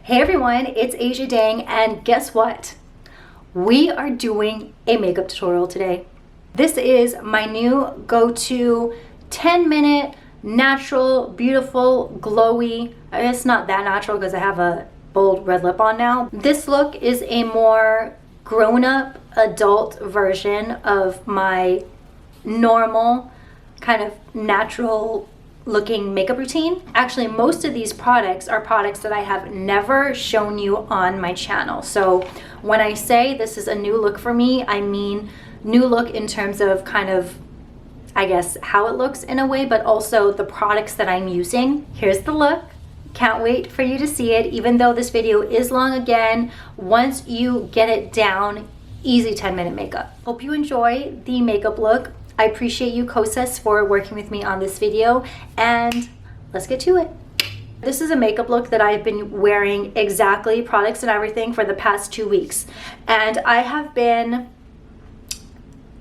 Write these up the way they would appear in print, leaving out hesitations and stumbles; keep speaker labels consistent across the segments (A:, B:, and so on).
A: Hey everyone, it's Ajadang, and guess what? We are doing a makeup tutorial today. This is my new go-to 10-minute natural, beautiful, glowy. It's not that natural because I have a bold red lip on now. This look is a more grown-up adult version of my normal kind of natural looking makeup routine. Actually, most of these products are products that I have never shown you on my channel. So when I say this is a new look for me, I mean new look in terms of kind of, I guess, how it looks in a way, but also the products that I'm using. Here's the look. Can't wait for you to see it, even though this video is long again. Once you get it down, easy 10-minute makeup. Hope you enjoy the makeup look. I appreciate you, Kosis, for working with me on this video, and let's get to it. This is a makeup look that I've been wearing exactly, products and everything, for the past 2 weeks. And I have been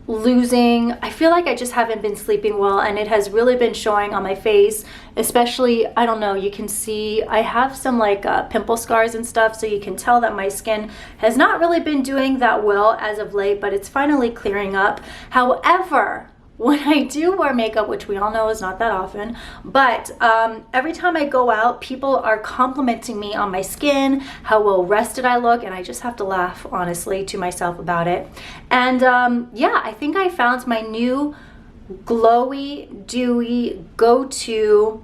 A: losing, I feel like I just haven't been sleeping well, and it has really been showing on my face, especially, I don't know, you can see I have some like pimple scars and stuff, so you can tell that my skin has not really been doing that well as of late, but it's finally clearing up. However, when I do wear makeup, which we all know is not that often, but every time I go out, people are complimenting me on my skin, how well rested I look, and I just have to laugh, honestly, to myself about it. And yeah, I think I found my new glowy, dewy, go-to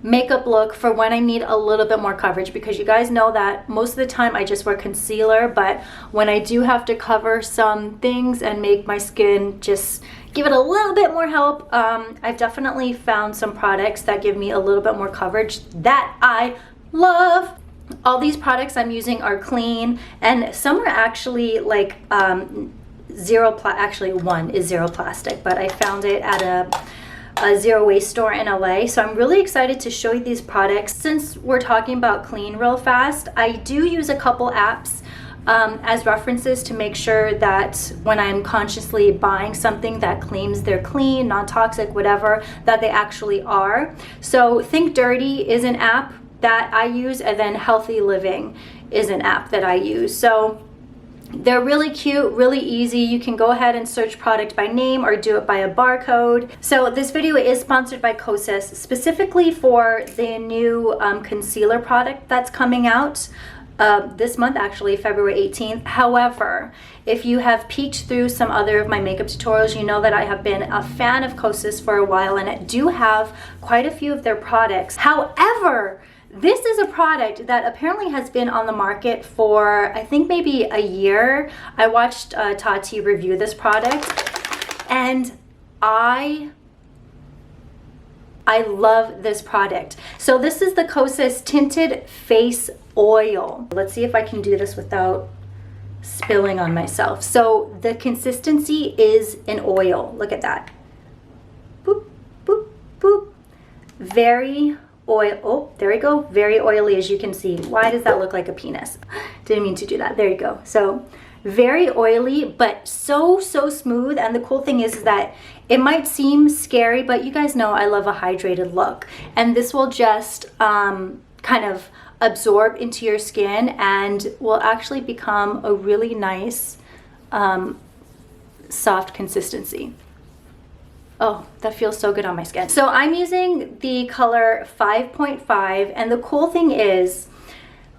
A: makeup look for when I need a little bit more coverage, because you guys know that most of the time I just wear concealer, but when I do have to cover some things and make my skin just give it a little bit more help, I've definitely found some products that give me a little bit more coverage that I love. All these products I'm using are clean, and some are actually like actually one is zero plastic, but I found it at a zero waste store in LA. So I'm really excited to show you these products. Since we're talking about clean real fast, I do use a couple apps as references to make sure that when I'm consciously buying something that claims they're clean, non-toxic, whatever, that they actually are. So Think Dirty is an app that I use, and then Healthy Living is an app that I use. So they're really cute, really easy. You can go ahead and search product by name or do it by a barcode. So this video is sponsored by Kosis, specifically for the new concealer product that's coming out this month, actually February 18th. However, if you have peeked through some other of my makeup tutorials, you know that I have been a fan of Kosis for a while, and I do have quite a few of their products. However, this is a product that apparently has been on the market for, I think, maybe a year. I watched Tati review this product, and I love this product. So this is the Kosis Tinted Face Oil. Let's see if I can do this without spilling on myself. So the consistency is an oil. Look at that. Boop, boop, boop. Very oil. Oh, there we go. Very oily, as you can see. Why does that look like a penis? Didn't mean to do that. There you go. So very oily, but so smooth. And the cool thing is that it might seem scary, but you guys know I love a hydrated look, and this will just kind of absorb into your skin and will actually become a really nice soft consistency. Oh, that feels so good on my skin. So I'm using the color 5.5, and the cool thing is,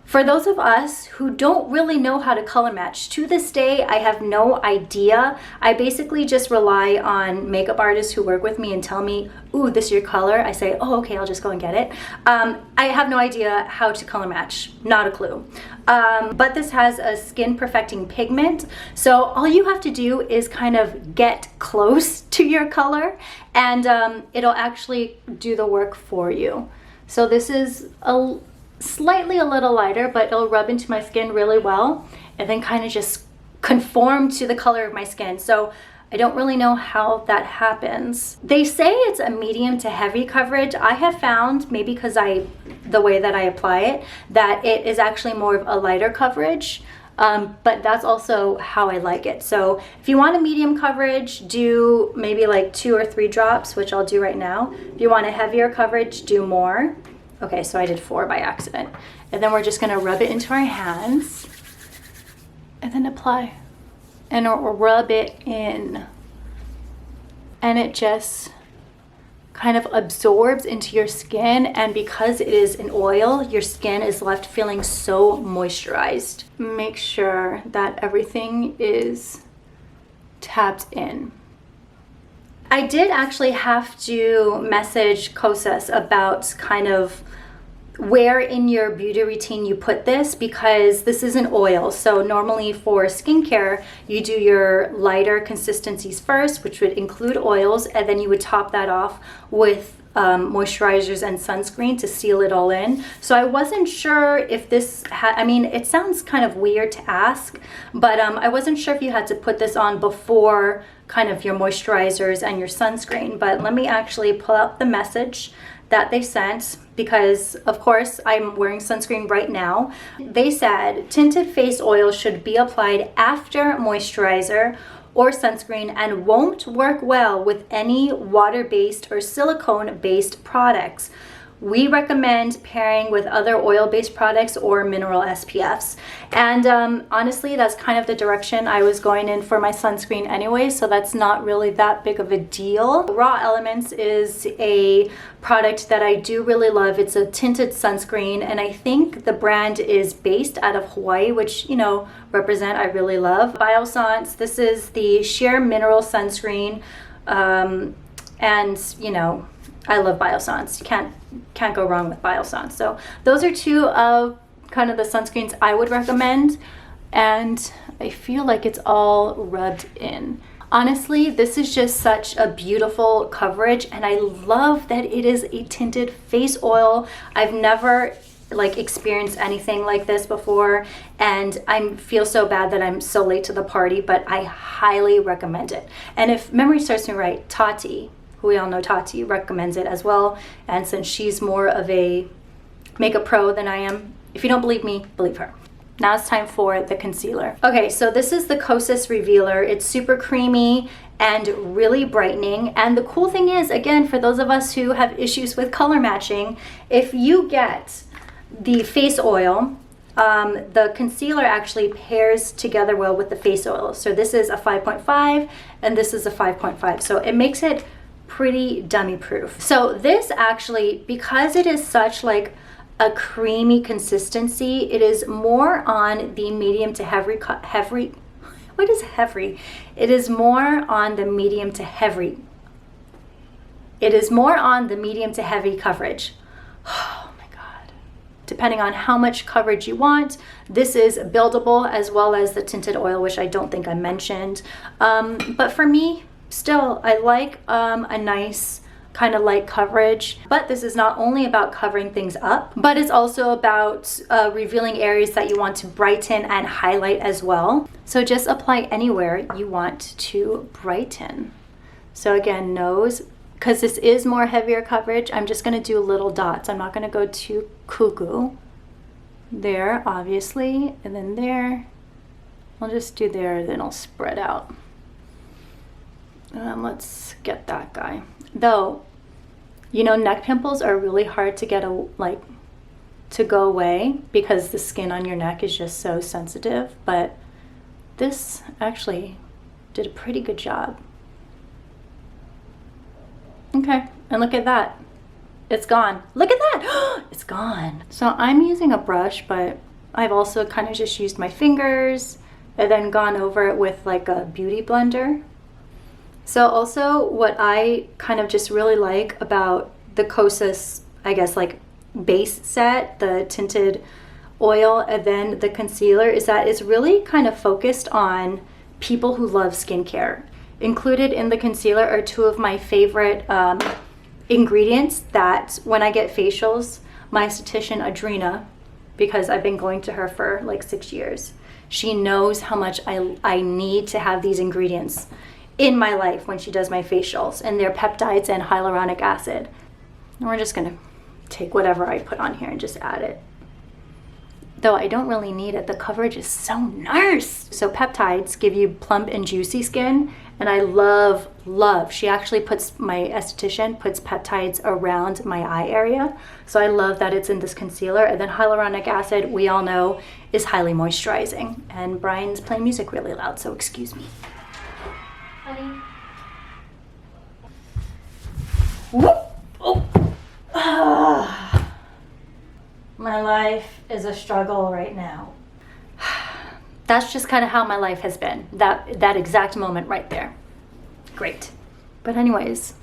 A: for those of us who don't really know how to color match, to this day, I have no idea. I basically just rely on makeup artists who work with me and tell me, ooh, this is your color. I say, oh, okay, I'll just go and get it. I have no idea how to color match, not a clue. But this has a skin perfecting pigment. So all you have to do is kind of get close to your color, and it'll actually do the work for you. So this is slightly a little lighter, but it'll rub into my skin really well and then kind of just conform to the color of my skin. So I don't really know how that happens. They say it's a medium to heavy coverage. I have found, maybe because the way that I apply it, that it is actually more of a lighter coverage. But that's also how I like it. So if you want a medium coverage, do maybe like 2 or 3 drops, which I'll do right now. If you want a heavier coverage, do more. Okay, so I did 4 by accident. And then we're just gonna rub it into our hands and then apply and rub it in. And it just kind of absorbs into your skin, and because it is an oil, your skin is left feeling so moisturized. Make sure that everything is tapped in. I did actually have to message Kosis about kind of where in your beauty routine you put this, because this is an oil. So normally for skincare, you do your lighter consistencies first, which would include oils, and then you would top that off with moisturizers and sunscreen to seal it all in. So I wasn't sure if this I mean, it sounds kind of weird to ask, but I wasn't sure if you had to put this on before kind of your moisturizers and your sunscreen. But let me actually pull out the message that they sent, because of course I'm wearing sunscreen right now. They said tinted face oil should be applied after moisturizer or sunscreen and won't work well with any water-based or silicone-based products. We recommend pairing with other oil-based products or mineral SPFs. And honestly, that's kind of the direction I was going in for my sunscreen anyway, so that's not really that big of a deal. Raw Elements is a product that I do really love. It's a tinted sunscreen, and I think the brand is based out of Hawaii, which, you know, represent I really love. BIOSSANCE, this is the sheer mineral sunscreen, and you know, I love BIOSSANCE. You can't go wrong with BIOSSANCE. So those are 2 of kind of the sunscreens I would recommend, and I feel like it's all rubbed in. Honestly, this is just such a beautiful coverage, and I love that it is a tinted face oil. I've never like experienced anything like this before, and I feel so bad that I'm so late to the party, but I highly recommend it. And if memory serves me right, Tati, who we all know, Tati, recommends it as well. And since she's more of a makeup pro than I am, if you don't believe me, believe her. Now it's time for the concealer. Okay, so this is the Kosis Revealer. It's super creamy and really brightening. And the cool thing is, again, for those of us who have issues with color matching, if you get the face oil, the concealer actually pairs together well with the face oil. So this is a 5.5 and this is a 5.5. So it makes it pretty dummy proof. So this actually, because it is such like a creamy consistency, it is more on the medium to heavy, what is heavy? It is more on the medium to heavy. It is more on the medium to heavy coverage. Oh my God. Depending on how much coverage you want, this is buildable, as well as the tinted oil, which I don't think I mentioned. But for me, still, I like a nice kind of light coverage. But this is not only about covering things up, but it's also about revealing areas that you want to brighten and highlight as well. So just apply anywhere you want to brighten. So again, nose, because this is more heavier coverage, I'm just going to do little dots. I'm not going to go too cuckoo. There, obviously, and then there. I'll just do there, then I'll spread out. Let's get that guy. Though, you know, neck pimples are really hard to get to go away because the skin on your neck is just so sensitive, but this actually did a pretty good job. Okay, and look at that. It's gone. Look at that. It's gone. So I'm using a brush, but I've also kind of just used my fingers and then gone over it with like a beauty blender. So also what I kind of just really like about the Kosis, I guess, like base set, the tinted oil and then the concealer, is that it's really kind of focused on people who love skincare. Included in the concealer are 2 of my favorite ingredients that when I get facials, my esthetician Adrina, because I've been going to her for like 6 years, she knows how much I need to have these ingredients in my life when she does my facials, and they're peptides and hyaluronic acid. And we're just gonna take whatever I put on here and just add it. Though I don't really need it, the coverage is so nice. So peptides give you plump and juicy skin, And I love, she actually puts, my esthetician puts peptides around my eye area. So I love that it's in this concealer. And then hyaluronic acid, we all know, is highly moisturizing. And Brian's playing music really loud, so excuse me. Honey. Whoop! Oh. My life is a struggle right now. That's just kind of how my life has been. That exact moment right there. Great. But anyways,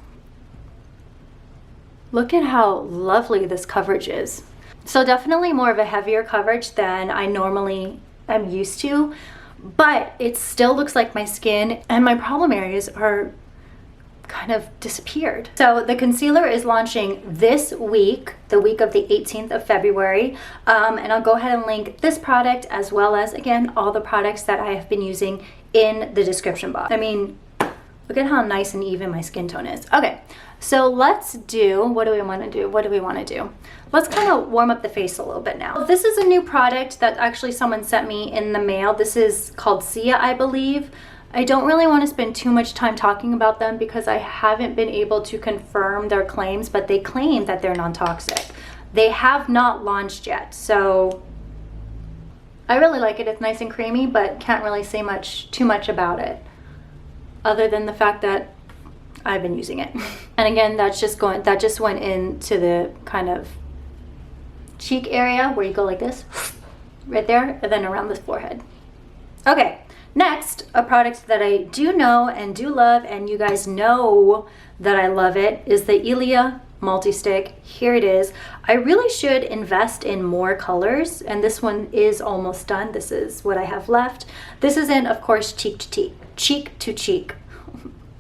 A: look at how lovely this coverage is. So definitely more of a heavier coverage than I normally am used to, but it still looks like my skin and my problem areas are kind of disappeared. So the concealer is launching this week, the week of the 18th of February. And I'll go ahead and link this product as well as, again, all the products that I have been using in the description box. I mean, look at how nice and even my skin tone is. Okay, so let's do, what do we want to do? Let's kind of warm up the face a little bit now. This is a new product that actually someone sent me in the mail. This is called Sia, I believe. I don't really want to spend too much time talking about them because I haven't been able to confirm their claims, but they claim that they're non-toxic. They have not launched yet, so I really like it. It's nice and creamy, but can't really say too much about it other than the fact that I've been using it. And again, that just went into the kind of cheek area where you go like this, right there, and then around the forehead. Okay. Next, a product that I do know and do love, and you guys know that I love it, is the Elia multi-stick. Here it is. I really should invest in more colors, and this one is almost done. This is what I have left. This is in, of course, cheek to cheek.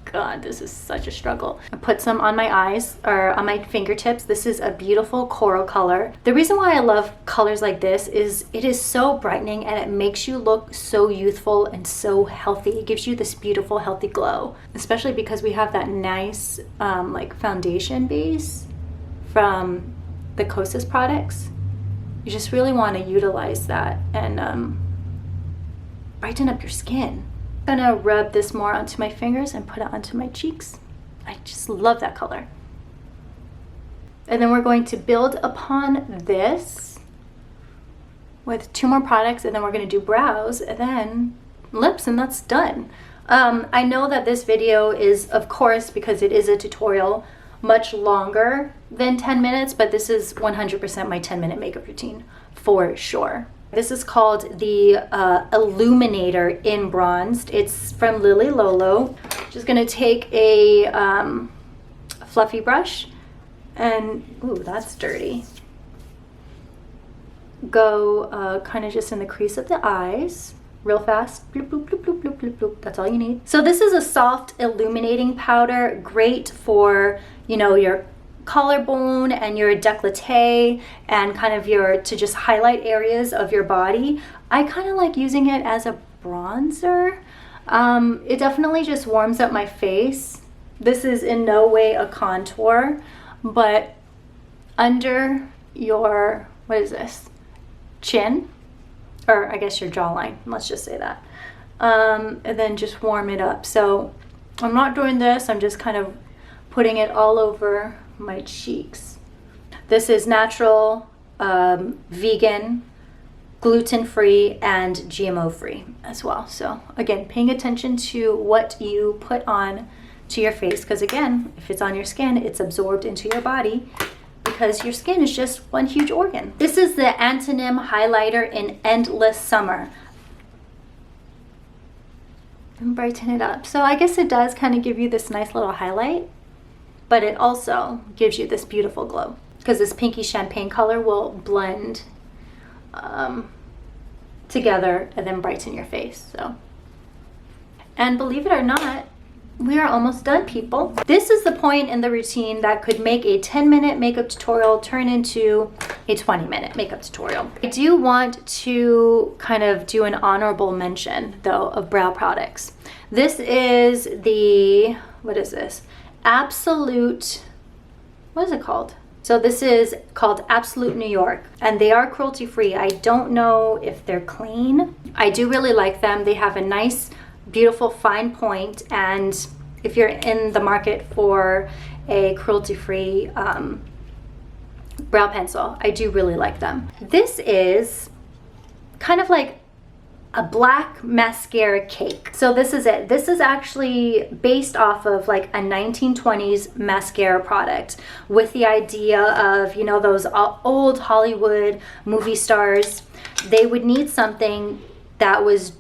A: God, this is such a struggle. I put some on my eyes or on my fingertips. This is a beautiful coral color. The reason why I love colors like this is it is so brightening and it makes you look so youthful and so healthy. It gives you this beautiful, healthy glow, especially because we have that nice like foundation base from the Kosis products. You just really want to utilize that and brighten up your skin. I'm gonna rub this more onto my fingers and put it onto my cheeks. I just love that color. And then we're going to build upon this with 2 more products, and then we're gonna do brows and then lips, and that's done. I know that this video is, of course, because it is a tutorial, much longer than 10 minutes, but this is 100% my 10-minute makeup routine for sure. This is called the Illuminator in Bronzed. It's from Lily Lolo. Just gonna take a fluffy brush and, ooh, that's dirty. Go kind of just in the crease of the eyes, real fast. Bloop, bloop, bloop, bloop, bloop, bloop, bloop. That's all you need. So this is a soft illuminating powder, great for, you know, your collarbone and your décolleté and kind of to just highlight areas of your body. I kind of like using it as a bronzer. It definitely just warms up my face. This is in no way a contour, but under your, what is this? Chin, or I guess your jawline, let's just say that. And then just warm it up. So I'm not doing this, I'm just kind of putting it all over my cheeks. This is natural, vegan, gluten-free, and GMO-free as well. So again, paying attention to what you put on to your face, because again, if it's on your skin, it's absorbed into your body because your skin is just one huge organ. This is the Antonym Highlighter in Endless Summer. And brighten it up. So I guess it does kind of give you this nice little highlight, but it also gives you this beautiful glow because this pinky champagne color will blend together and then brighten your face. So, and believe it or not, we are almost done, people. This is the point in the routine that could make a 10-minute makeup tutorial turn into a 20-minute makeup tutorial. I do want to kind of do an honorable mention though of brow products. This is the, what is this? Absolute, what is it called? So this is called Absolute New York, and they are cruelty free. I don't know if they're clean. I do really like them. They have a nice beautiful fine point, and if you're in the market for a cruelty-free brow pencil, I do really like them. This is kind of like a black mascara cake. So this is it. This is actually based off of like a 1920s mascara product, with the idea of, you know, those old Hollywood movie stars. They would need something that was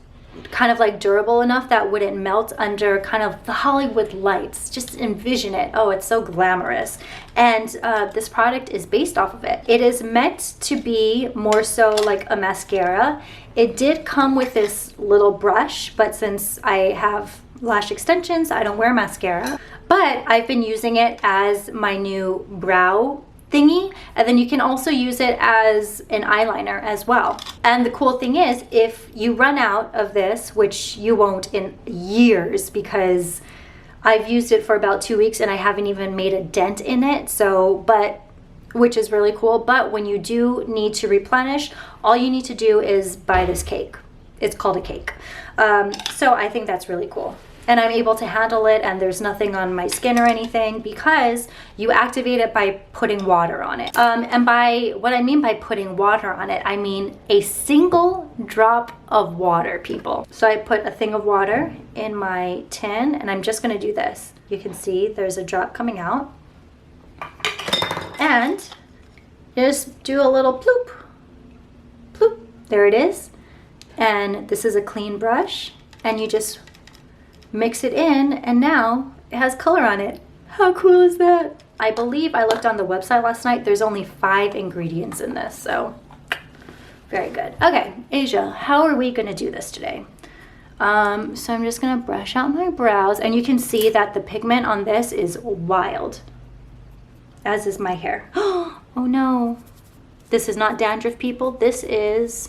A: kind of like durable enough that wouldn't melt under kind of the Hollywood lights. Just envision it. Oh, it's so glamorous. And this product is based off of it. It is meant to be more so like a mascara. It did come with this little brush, but since I have lash extensions, I don't wear mascara. But I've been using it as my new brow thingy, and then you can also use it as an eyeliner as well. And the cool thing is, if you run out of this, which you won't in years, because I've used it for about 2 weeks and I haven't even made a dent in it, so, but which is really cool. But when you do need to replenish, all you need to do is buy this cake. It's called a cake. So I think that's really cool. And I'm able to handle it, and there's nothing on my skin or anything, because you activate it by putting water on it. And by what I mean by putting water on it, I mean a single drop of water, people. So I put a thing of water in my tin, and I'm just gonna do this. You can see there's a drop coming out. And just do a little ploop, ploop. There it is. And this is a clean brush, and you just mix it in, and now it has color on it. How cool is that? I believe I looked on the website last night. There's only 5 ingredients in this, so very good. Okay, Asia, how are we gonna do this today? So I'm just gonna brush out my brows, and you can see that the pigment on this is wild, as is my hair. Oh no, this is not dandruff, people. This is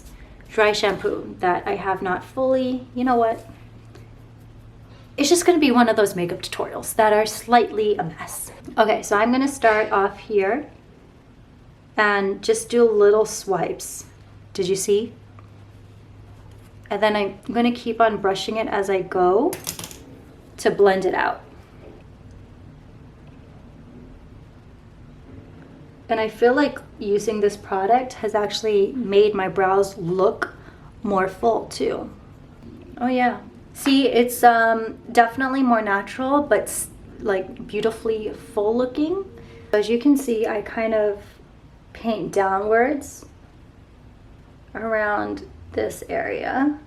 A: dry shampoo that I have not fully, you know what? It's just gonna be one of those makeup tutorials that are slightly a mess. Okay, so I'm gonna start off here and just do little swipes. Did you see? And then I'm gonna keep on brushing it as I go to blend it out. And I feel like using this product has actually made my brows look more full too. Oh yeah. See, it's definitely more natural, but like beautifully full looking. As you can see, I kind of paint downwards around this area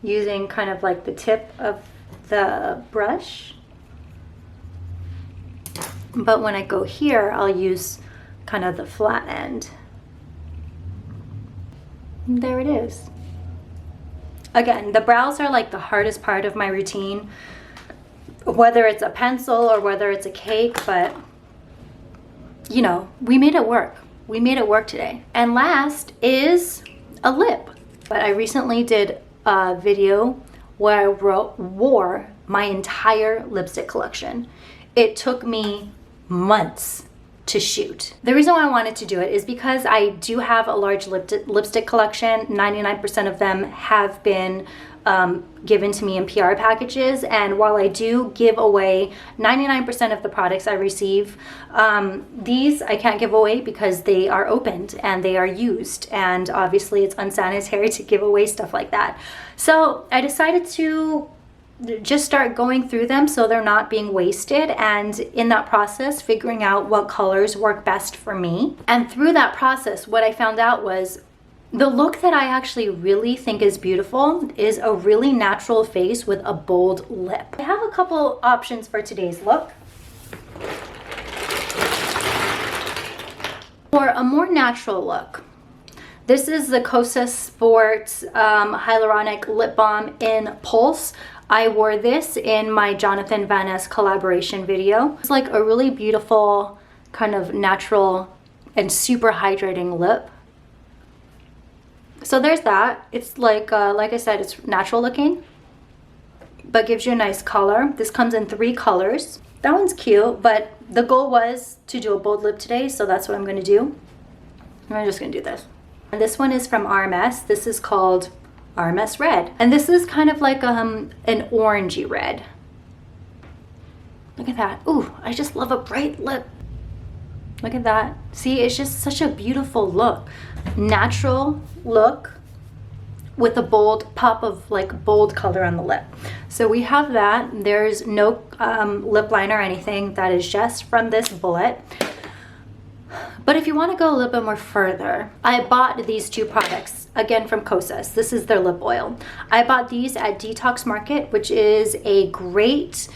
A: using kind of like the tip of the brush. But when I go here, I'll use kind of the flat end. And there it is. Again, the brows are like the hardest part of my routine, whether it's a pencil or whether it's a cake, but you know, we made it work. We made it work today. And last is a lip. But I recently did a video where I wore my entire lipstick collection. It took me months to shoot. The reason why I wanted to do it is because I do have a large lipstick collection. 99% of them have been given to me in PR packages, and while I do give away 99% of the products I receive, these I can't give away because they are opened and they are used, and obviously it's unsanitary to give away stuff like that. So I decided to just start going through them so they're not being wasted, and in that process figuring out what colors work best for me. And through that process, what I found out was the look that I actually really think is beautiful is a really natural face with a bold lip. I have a couple options for today's look. For a more natural look, this is the Kosis Sport Hyaluronic Lip Balm in Pulse. I wore this in my Jonathan Van Ness collaboration video. It's like a really beautiful, kind of natural and super hydrating lip. So there's that. It's like I said, it's natural looking, but gives you a nice color. This comes in 3 colors. That one's cute, but the goal was to do a bold lip today, so that's what I'm gonna do. I'm just gonna do this. And this one is from RMS. This is called RMS red. And this is kind of like an orangey red. Look at that. Ooh, I just love a bright lip. Look at that. See, it's just such a beautiful look. Natural look with a bold pop of like bold color on the lip. So we have that. There's no lip liner or anything. That is just from this bullet. But if you want to go a little bit more further, I bought these two products, again from Kosis. This is their lip oil. I bought these at Detox Market, which is a great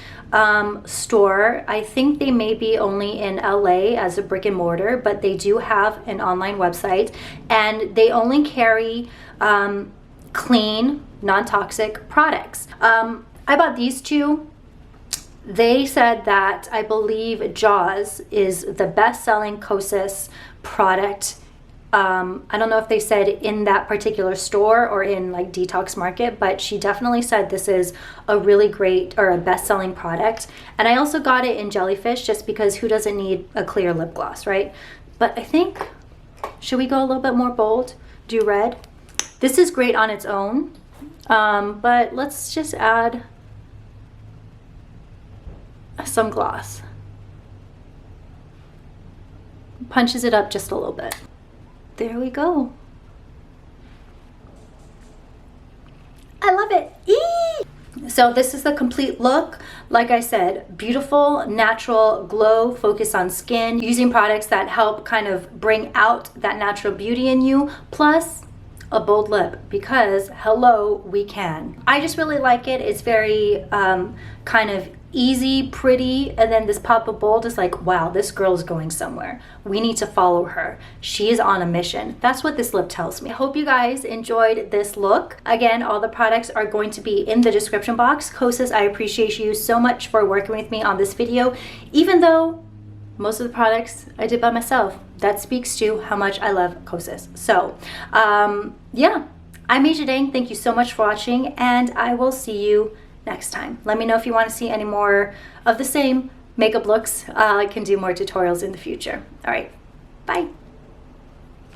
A: store. I think they may be only in LA as a brick and mortar, but they do have an online website, and they only carry clean, non-toxic products. I bought these two. They said that I believe Jaws is the best-selling Kosis product. I don't know if they said in that particular store or in like Detox Market, but she definitely said this is a really great or a best-selling product. And I also got it in Jellyfish just because who doesn't need a clear lip gloss, right? But I think, should we go a little bit more bold? Do red? This is great on its own, but let's just add some gloss. Punches it up just a little bit. There we go. I love it. Eee! So this is the complete look. Like I said, beautiful, natural glow, focus on skin, using products that help kind of bring out that natural beauty in you, plus a bold lip, because hello, we can. I just really like it. It's very kind of easy, pretty, and then this pop of bold is like, wow, this girl's going somewhere. We need to follow her. She is on a mission. That's what this lip tells me. I hope you guys enjoyed this look. Again, all the products are going to be in the description box. Kosis, I appreciate you so much for working with me on this video, even though most of the products I did by myself. That speaks to how much I love Kosis. So, yeah, I'm Ajadang. Thank you so much for watching, and I will see you next time. Let me know if you want to see any more of the same makeup looks. I can do more tutorials in the future. All right, bye.